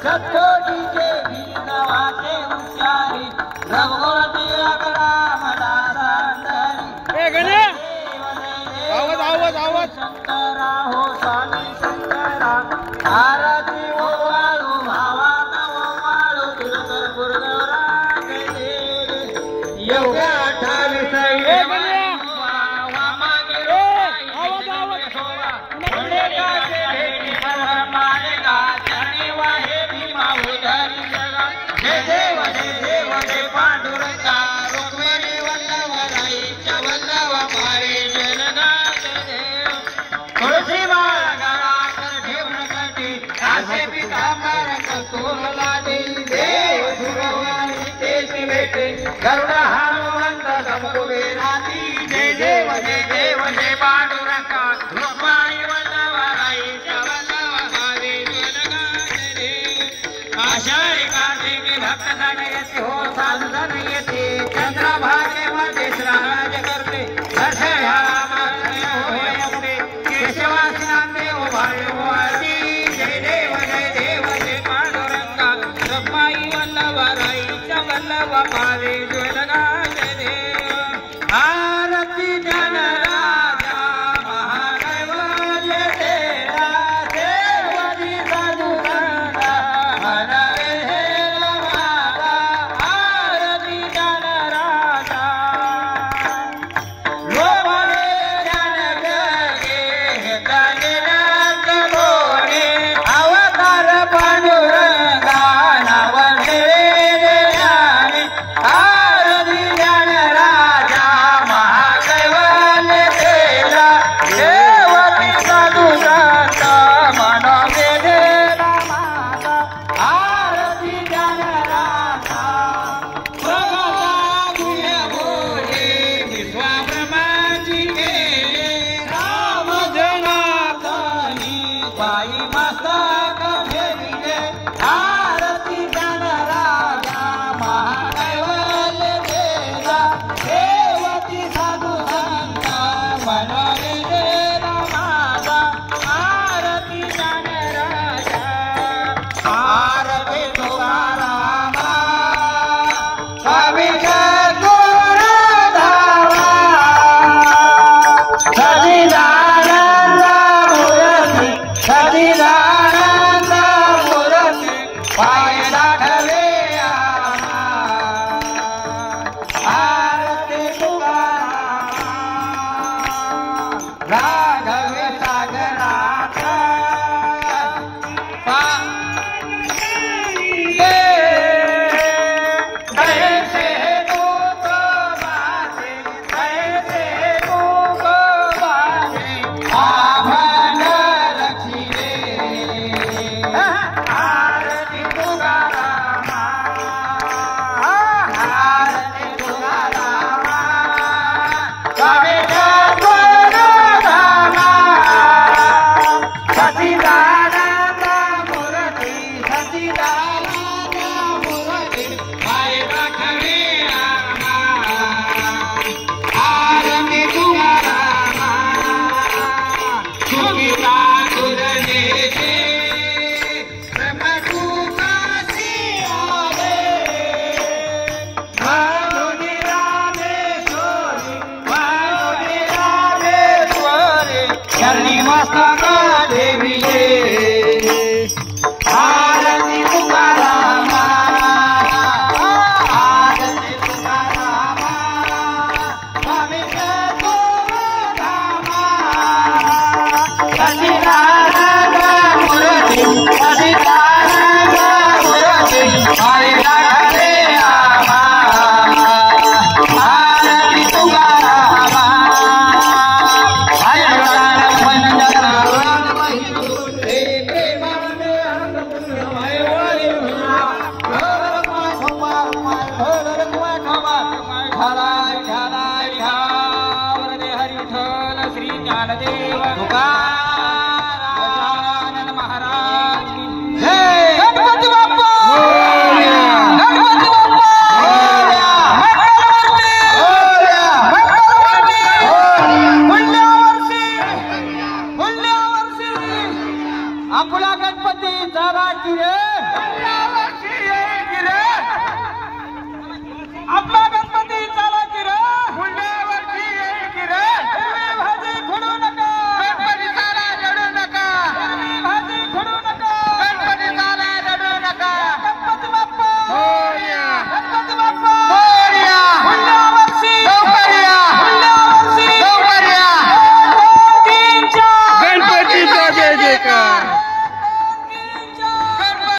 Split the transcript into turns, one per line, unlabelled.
सत्तोडीचे नावाचे उच्चारी रघुवंशी रामदासांतरी आवाज शंकरा हो स्वामी शंकरा आरती ओवाळू भावात ओवाळू तुझकर गुरुदेवरा एवढ्या 28 गरुडा हनुमंत संपुले राती जय देव जय देव जय पांडुरंगा रुक्माई वल्लभराई वल्लभ भावे आषाढी कार्तिकी भक्त जन येते हो साधू जन येते चंद्रभागे मध्ये श्रावण करते केशवासी नामदेव भावे वाळती जय देव जय पांडुरंगा रुक्माई वल्लभराई वल्लभ भावे आरती जन राजा महादेव तेरा देवरी साधु हर रे माता आरती जन राजा लोभले जन जगे तनिरंत बोले अवतार पांडुरंगा नवले आरती जन राजा महादेवल तेरा देवती साधु संत मन वेदेला माता आरती जन राजा प्रभा गुह्य बोले विश्वा ब्रह्माजी केले राम जनार्दनी पायी मस्तक फेरिले आरती जन राजा महादेवल तेरा देवती साधु संत मन वेदेला माता आरती जन राजा आरती तुकारामा स्वामी गुरुधामा सच्चिदानंद मूर्ति सच्चिदानंद मूर्ति पाय राघवे आरती तुकारामा राघवे सागराचा कैसे मुख वासे कैसे मुख वासे आभरण रखिले आरती तुकारामा आरती तुकारामा स्वामी गुरुधामा सच्चिदानंद मूर्ति सच्चिदानंद मूर्ति पाय राघवे आरती तुकारामा सुखिता गुरनेचे ब्रह्मदूतासी आवे मानुनी रामेश्वरी शरणी मस्तक देवीले आरती तुकारामा आरती तुकारामा स्वामी गुरुधामा सच्चिदानंद मूर्ति सच्चिदानंद मूर्ति पाय राघवे आरती तुकारामा श्री ज्ञानदेव तुकाराम महाराज की जय गणपती बाप्पा
रे